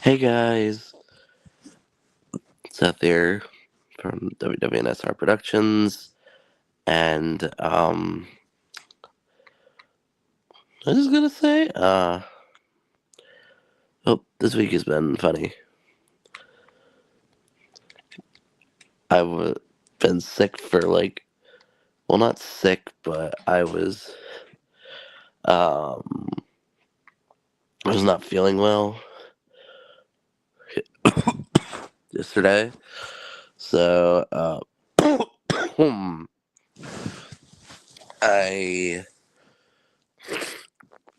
Hey guys, Seth here from WW&SR Productions, and I was just gonna say, this week has been funny. I've been sick for well, not sick, but um, I was not feeling well yesterday, so I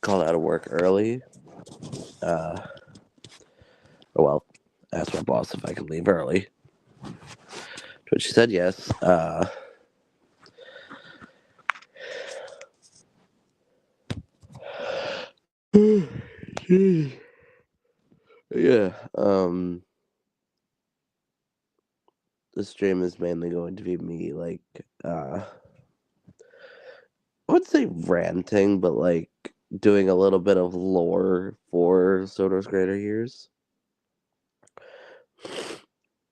called out of work early. Well, asked my boss if I could leave early, to which she said yes. Yeah, the stream is mainly going to be me, I would say ranting, but doing a little bit of lore for Soto's Greater Years.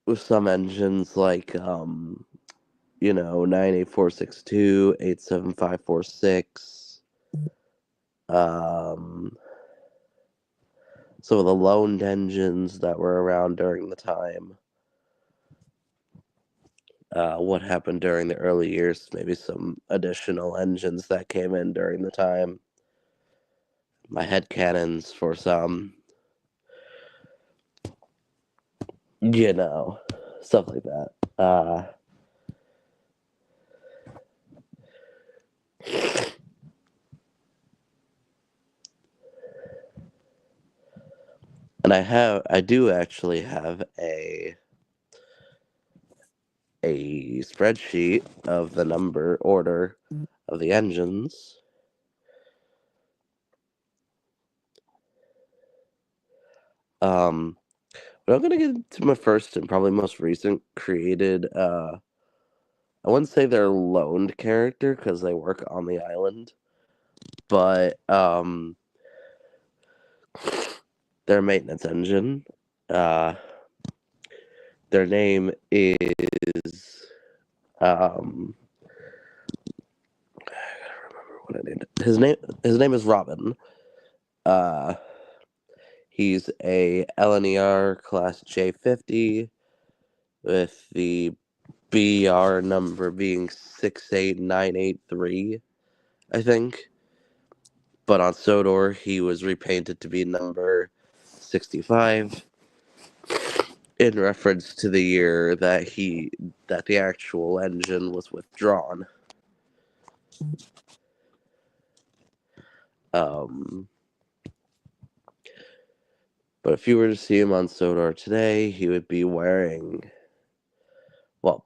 With some engines 98462, 87546, some of the loaned engines that were around during the time. What happened during the early years, maybe some additional engines that came in during the time. My headcanons for some, stuff like that. And I do actually have a spreadsheet of the number order of the engines. But I'm gonna get into my first and probably most recent created. I wouldn't say they're loaned character because they work on the island, but their maintenance engine. Their name is I gotta remember what I named it. His name is Robin. He's a LNER class J50 with the BR number being 68983, I think. But on Sodor, he was repainted to be number 65 in reference to the year that the actual engine was withdrawn. But if you were to see him on Sodor today, he would be wearing, well,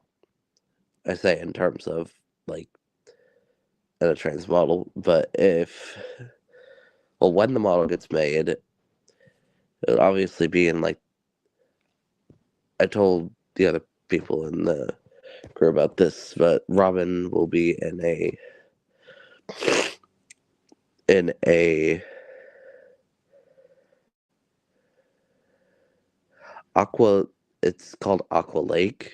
I say in terms of in a trans model, but when the model gets made, it would obviously be in I told the other people in the crew about this, but Robin will be in a aqua. It's called Aqua Lake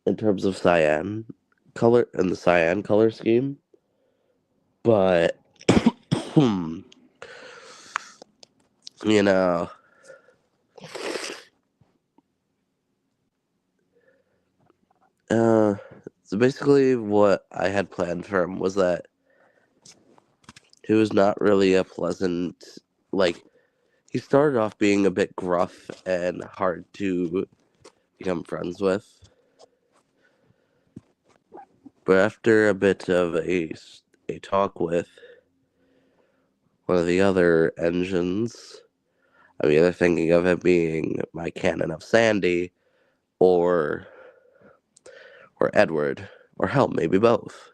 in terms of cyan color and the cyan color scheme, but you know, so basically what I had planned for him was that he was not really a pleasant, he started off being a bit gruff and hard to become friends with. But after a bit of a talk with one of the other engines, I'm either thinking of it being my Cannon of Sandy or Edward, or hell, maybe both.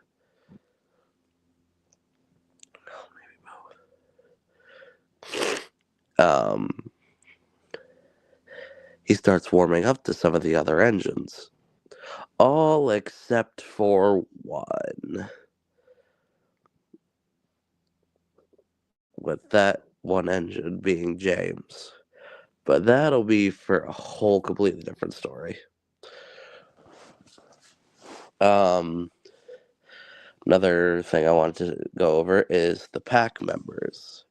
He starts warming up to some of the other engines. All except for one. With that one engine being James. But that'll be for a whole completely different story. Another thing I wanted to go over is the pack members.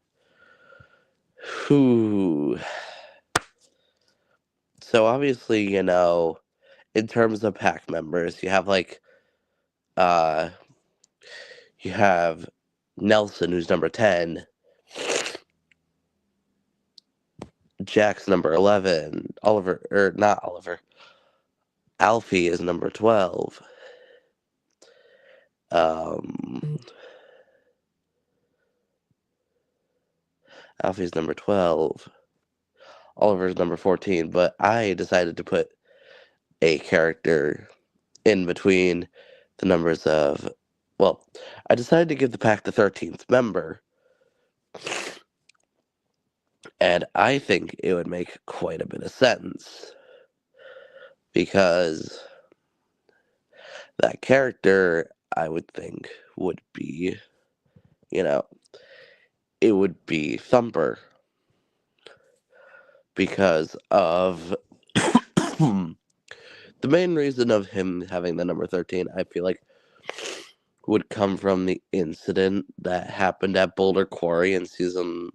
Who? So obviously, in terms of pack members, you have you have Nelson, who's number 10, Jack's number 11, not Oliver, Alfie is number 12. Alfie's number 12. Oliver's number 14, but I decided to put a character in between the numbers of, well, I decided to give the pack the 13th member, and I think it would make quite a bit of sense, because that character, I would think, would be, it would be Thumper, because of the main reason of him having the number 13, I feel like, would come from the incident that happened at Boulder Quarry in season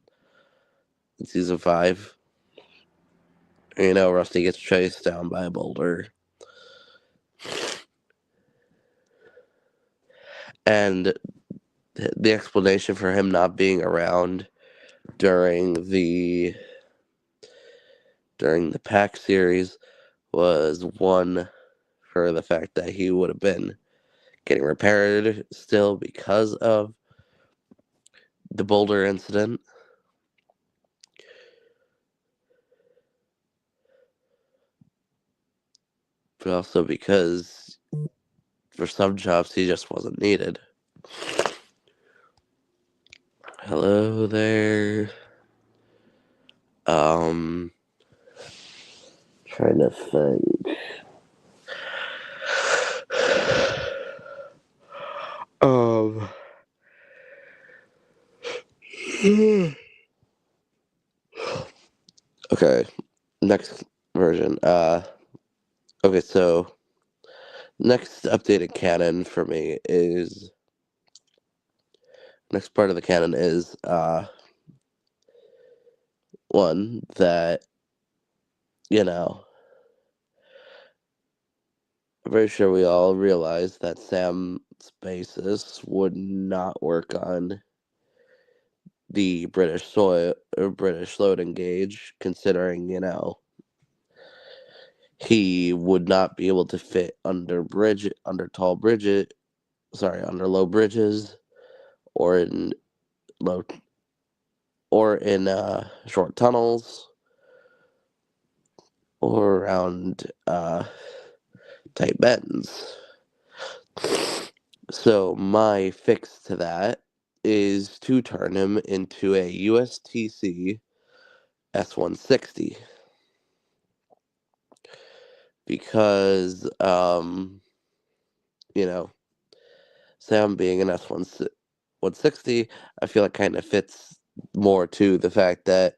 5. Rusty gets chased down by a boulder. And the explanation for him not being around during the pack series was, one, for the fact that he would have been getting repaired still because of the boulder incident. But also because for some jobs he just wasn't needed. Hello there. Trying to think. Okay, next version. Okay, so next updated canon for me is, next part of the canon is, one that, I'm very sure we all realize that Sam's basis would not work on the British soil or British loading gauge, considering, he would not be able to fit under low bridges, or in low or in short tunnels, or around tight bends. So my fix to that is to turn him into a USTC S160, because Sam being an S160, I feel it kind of fits more to the fact that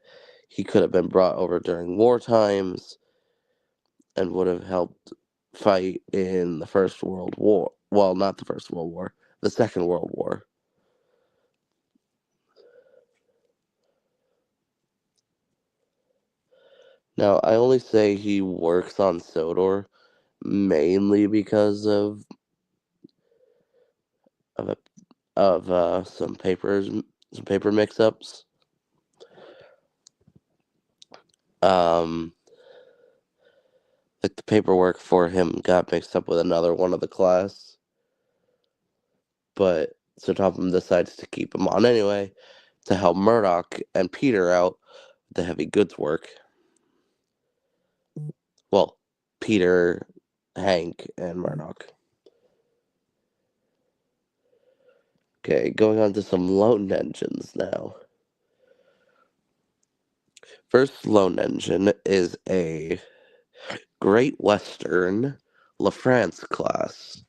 he could have been brought over during war times and would have helped fight in the First World War. Well, not the First World War, the Second World War. Now, I only say he works on Sodor mainly because of some paper mix-ups. Like the paperwork for him got mixed up with another one of the class, but so Topham decides to keep him on anyway to help Murdoch and Peter out with the heavy goods work. Well, Peter, Hank, and Murdoch. Okay, going on to some loan engines now. First loan engine is a Great Western LaFrance class,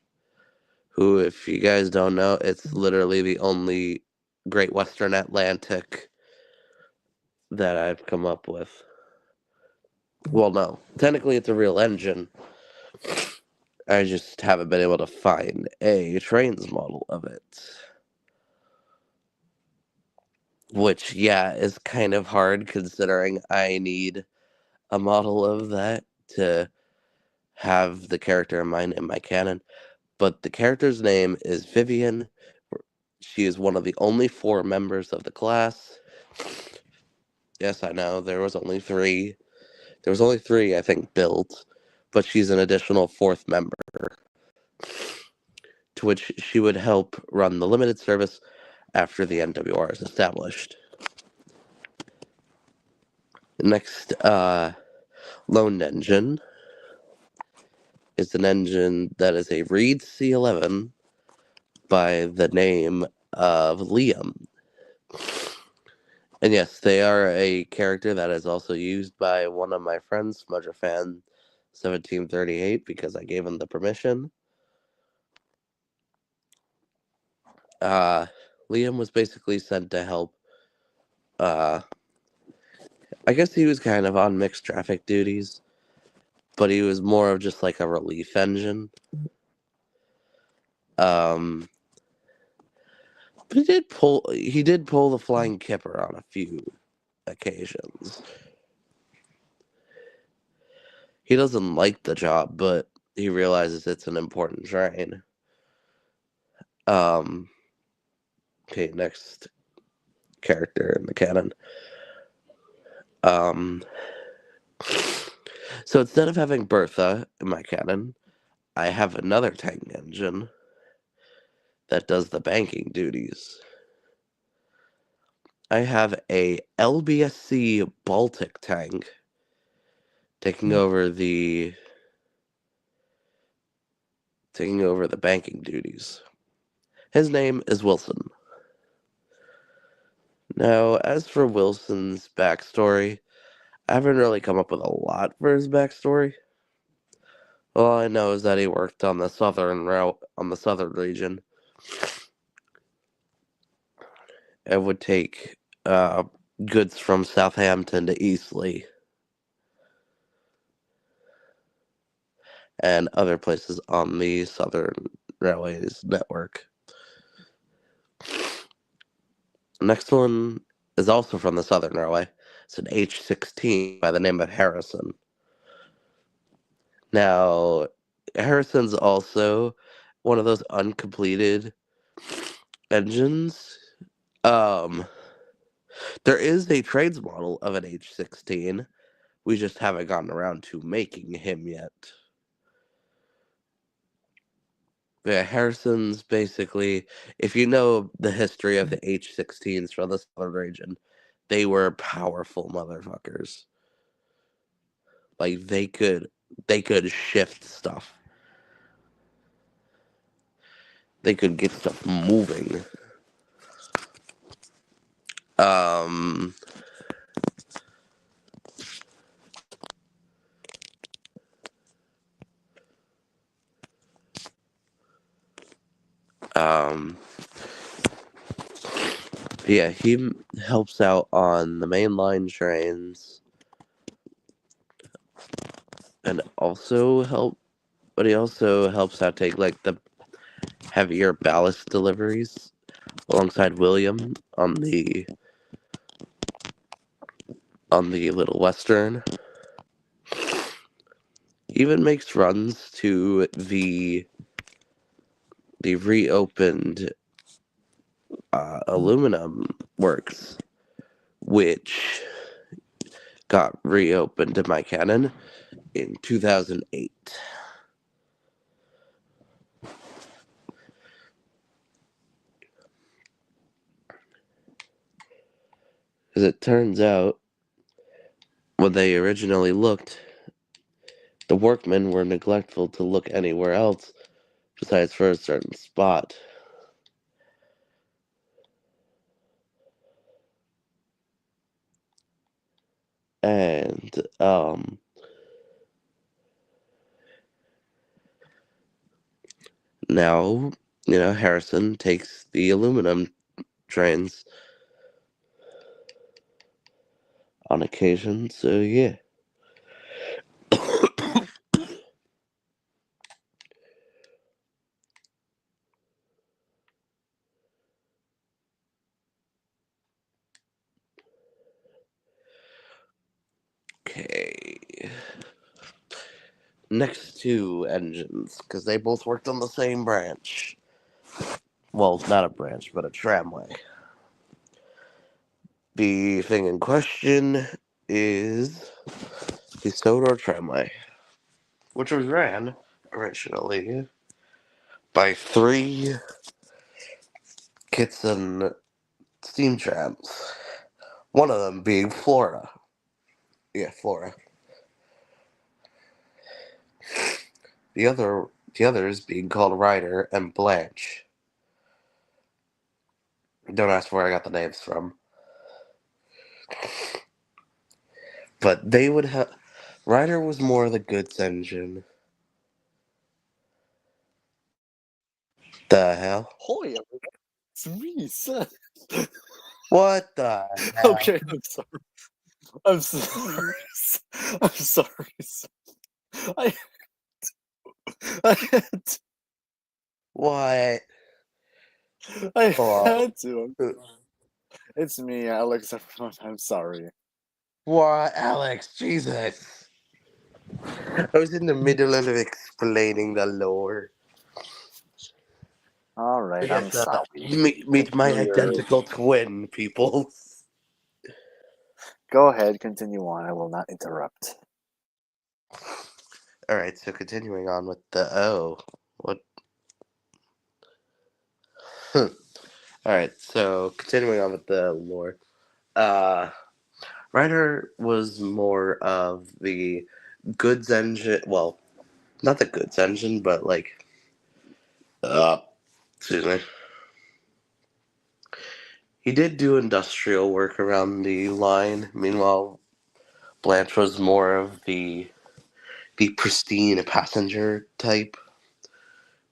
who, if you guys don't know, it's literally the only Great Western Atlantic that I've come up with. Well, no. Technically, it's a real engine. I just haven't been able to find a trains model of it. Which, yeah, is kind of hard considering I need a model of that to have the character in mind in my canon. But the character's name is Vivian. She is one of the only 4 members of the class. Yes, I know, there was only 3. There was only 3, I think, built, but she's an additional 4th member, to which she would help run the limited service after the NWR is established. Next, loaned engine is an engine that is a Reed C11 by the name of Liam. And yes, they are a character that is also used by one of my friends, Smudger Fan 1738, because I gave him the permission. Liam was basically sent to help. I guess he was kind of on mixed traffic duties, but he was more of just like a relief engine. But he did pull the flying kipper on a few occasions. He doesn't like the job, but he realizes it's an important train. Okay, next character in the canon. So instead of having Bertha in my canon, I have another tank engine that does the banking duties. I have a LBSC Baltic tank taking over the banking duties. His name is Wilson. Now, as for Wilson's backstory, I haven't really come up with a lot for his backstory. All I know is that he worked on the southern route, on the southern region, and would take goods from Southampton to Eastleigh and other places on the Southern Railways network. Next one is also from the Southern Railway. It's an H16 by the name of Harrison. Now, Harrison's also one of those uncompleted engines. There is a trades model of an H16. We just haven't gotten around to making him yet. Yeah, Harrison's basically, if you know the history of the H16s from the Southern region, they were powerful motherfuckers. Like they could shift stuff. They could get stuff moving. Um um yeah, he helps out on the mainline trains and but he also helps out take like the heavier ballast deliveries alongside William on the Little Western. He even makes runs to the reopened aluminum works, which got reopened in my canon in 2008. As it turns out, when they originally looked, the workmen were neglectful to look anywhere else besides for a certain spot. And now, Harrison takes the aluminum trains on occasion, so yeah. next two engines because they both worked on the same branch. Well, not a branch, but a tramway. The thing in question is the Sodor tramway, which was ran originally by three Kitson steam trams. One of them being Florida. Yeah, Florida. The others being called Ryder and Blanche. Don't ask where I got the names from. But they would have. Ryder was more the goods engine. The hell? Holy, it's me, son. What the hell? Okay, I'm sorry. I'm sorry. I'm sorry. I, I had to. What? I Hold had to. on. It's me, Alex. I'm sorry. What, Alex? Jesus. I was in the middle of explaining the lore. All right, I'm Yes, sorry. meet my Continue your. identical twin, people. Go ahead, continue on. I will not interrupt. Alright, so continuing on with the What? Alright, so continuing on with the lore. Ryder was more of the goods engine. Well, not the goods engine, but like. Excuse me. He did do industrial work around the line. Meanwhile, Blanche was more of the pristine passenger type,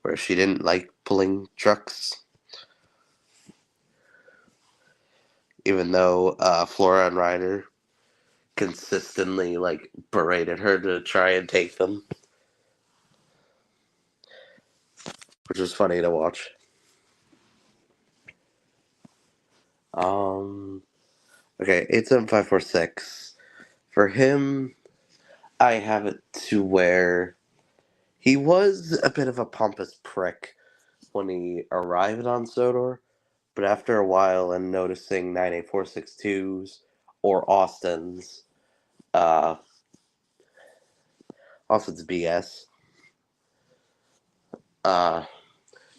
where she didn't like pulling trucks. Even though Flora and Ryder consistently like berated her to try and take them, which was funny to watch. Okay, 87546. For him, I have it to where he was a bit of a pompous prick when he arrived on Sodor, but after a while and noticing 98462s or uh, Austin's BS, uh,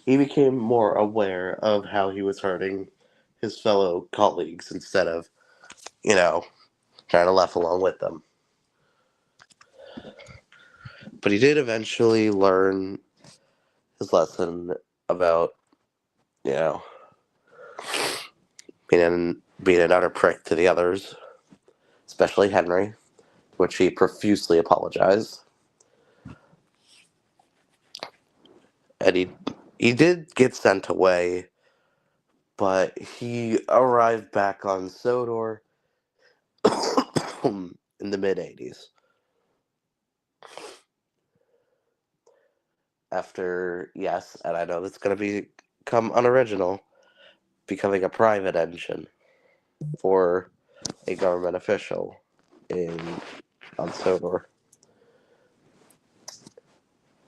he became more aware of how he was hurting his fellow colleagues instead of, you know, trying to laugh along with them. But he did eventually learn his lesson about, you know, being an utter prick to the others, especially Henry, which he profusely apologized. And he did get sent away, but he arrived back on Sodor in the mid 80s. After, yes, and I know that's going to become unoriginal, becoming a private engine for a government official in on Sodor.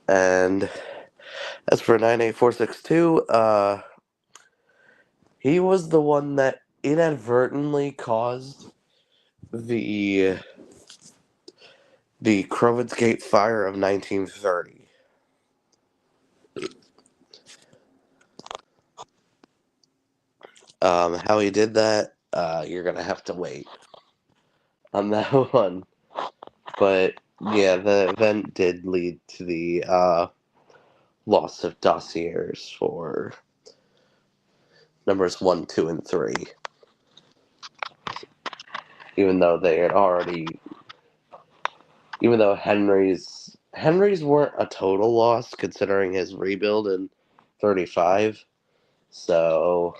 And as for 98462, he was the one that inadvertently caused the Crowens Gate fire of 1930. How he did that, you're gonna have to wait on that one. But yeah, the event did lead to the loss of dossiers for numbers 1, 2, and 3. Even though they had already, even though Henry's weren't a total loss considering his rebuild in 35. So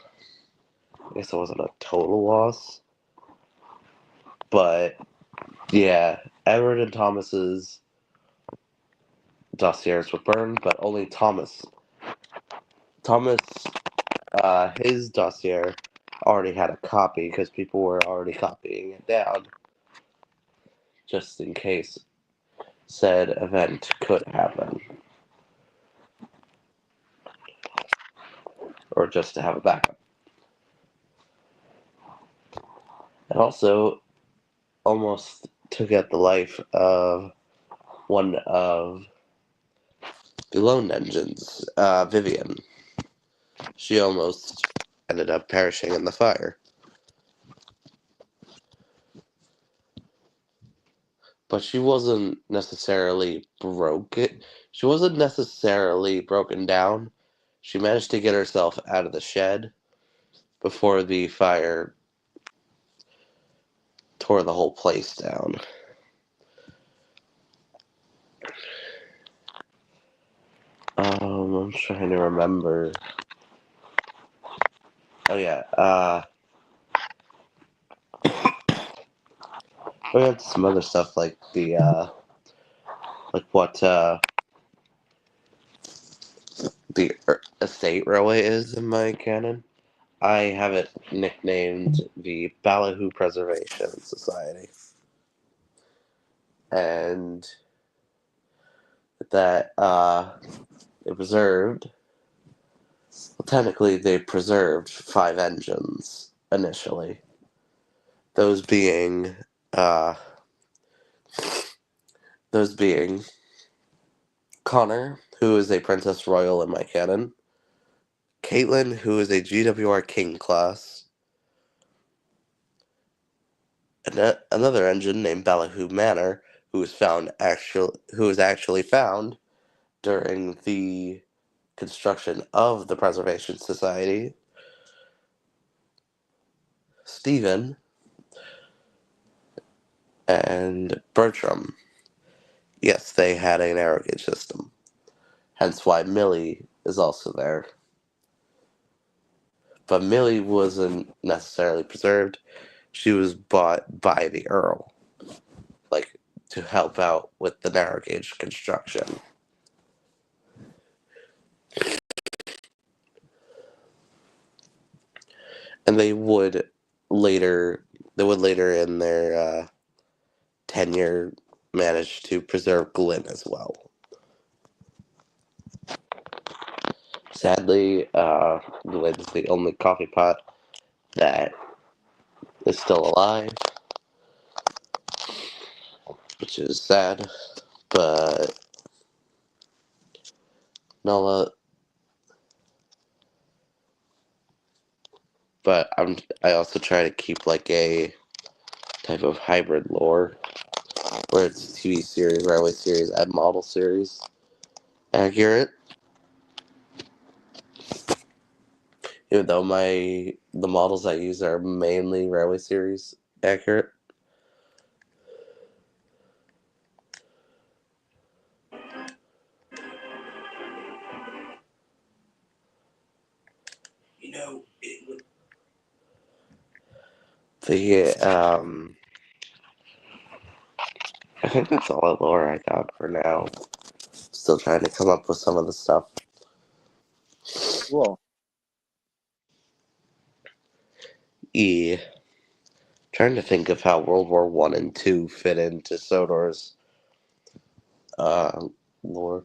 I guess it wasn't a total loss. But yeah, Everett and Thomas's dossiers were burned, but only Thomas, his dossier already had a copy because people were already copying it down, just in case said event could happen, or just to have a backup. It also almost took out the life of one of the lone engines, Vivian. She almost ended up perishing in the fire. But she wasn't necessarily broken. She wasn't necessarily broken down. She managed to get herself out of the shed before the fire tore the whole place down. I'm trying to remember. Oh yeah, we had some other stuff like what the estate railway is in my canon. I have it nicknamed the Ballyhoo Preservation Society, and that it preserved. Well, technically, they preserved 5 engines initially. Those being, uh, those being Connor, who is a Princess Royal in my canon, Caitlin, who is a GWR King class, and another engine named Ballyhoo Manor, who was actually found during the construction of the Preservation Society, Stephen, and Bertram. Yes, they had a narrow gauge system. Hence why Millie is also there. But Millie wasn't necessarily preserved. She was bought by the Earl, like to help out with the narrow gauge construction. And they would later in their tenure manage to preserve Glynn as well. Sadly, Glynn's the only coffee pot that is still alive, which is sad. But Nola, but I also try to keep like a type of hybrid lore where it's TV series, railway series, and model series accurate. Even though the models I use are mainly railway series accurate. The I think that's all the lore I got for now. Still trying to come up with some of the stuff. Cool. E. Trying to think of how World War One and Two fit into Sodor's lore.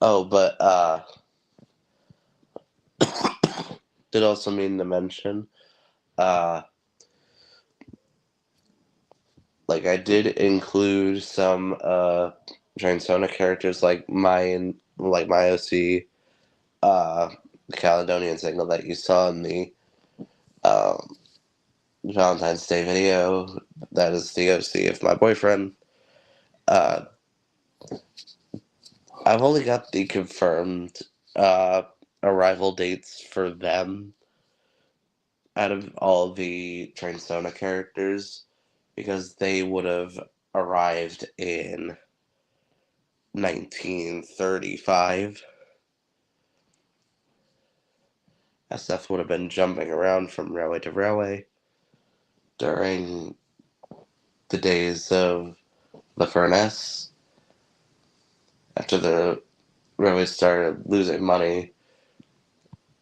Oh, but did also mean to mention, uh, like I did include some Transona characters like my OC, the Caledonian signal that you saw in the um, Valentine's Day video. That is the OC of my boyfriend. Uh, I've only got the confirmed uh, arrival dates for them out of all the Transona characters because they would have arrived in 1935. SF would have been jumping around from railway to railway during the days of the furnace. After the railway started losing money,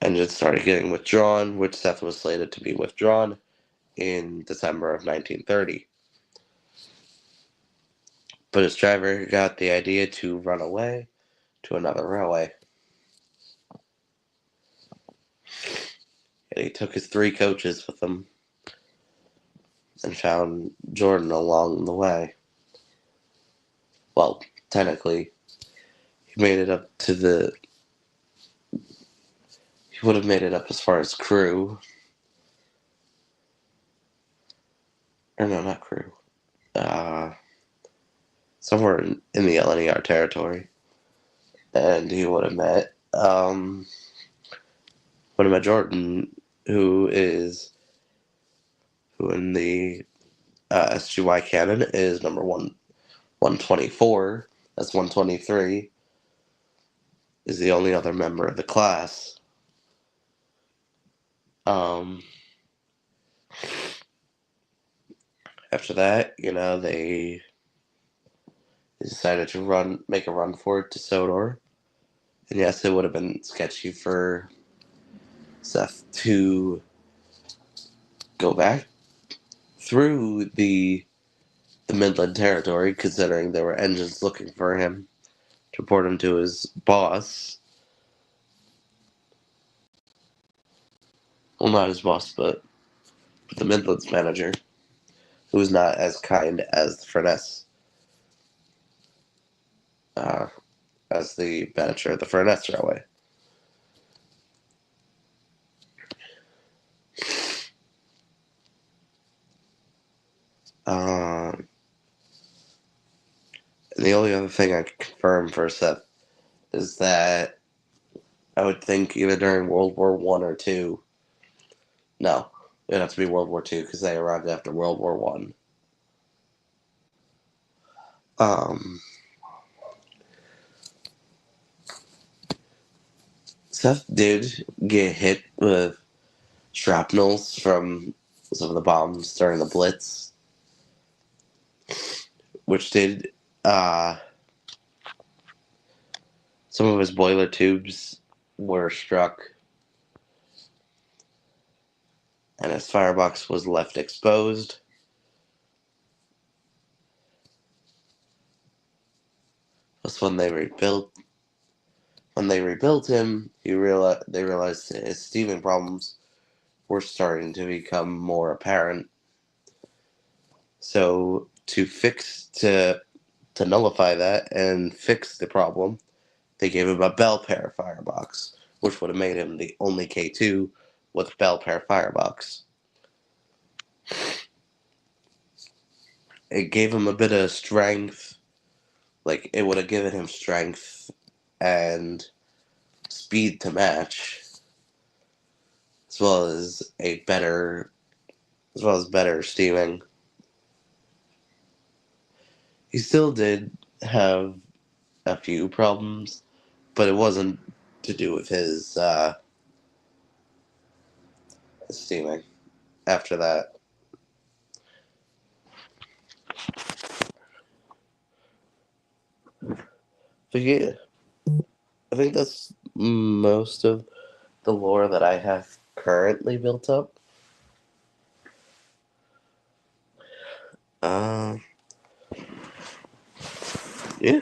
engines started getting withdrawn, which Seth was slated to be withdrawn in December of 1930. but his driver got the idea to run away to another railway. And he took his 3 coaches with him and found Jordan along the way. Well, technically, he made it up to the. He would have made it up as far as Crew. Or no, not Crew. Somewhere in the LNER territory. And he would have met Jordan, who in the SGY canon is number 124. That's 123. Is the only other member of the class. After that, they decided to make a run for it to Sodor. And yes, it would have been sketchy for Seth to go back through the Midland territory, considering there were engines looking for him to report him to his boss. Well, not his boss, but the Midland's manager, who was not as kind as the Furness, as the manager of the Furness Railway. And the only other thing I can confirm for Seth is that I would think either during World War One or Two. No, it'd have to be World War Two because they arrived after World War One. Seth did get hit with shrapnels from some of the bombs during the Blitz, which did some of his boiler tubes were struck, and his firebox was left exposed. Plus, when they rebuilt him, they realized his steaming problems were starting to become more apparent. So to nullify that and fix the problem, they gave him a bell pair firebox, which would have made him the only K2 with bell pair firebox. It gave him a bit of strength, like it would have given him strength and speed to match, as well as better steaming. He still did have a few problems, but it wasn't to do with his steaming. After that, but yeah, I think that's most of the lore that I have currently built up. Uh, yeah.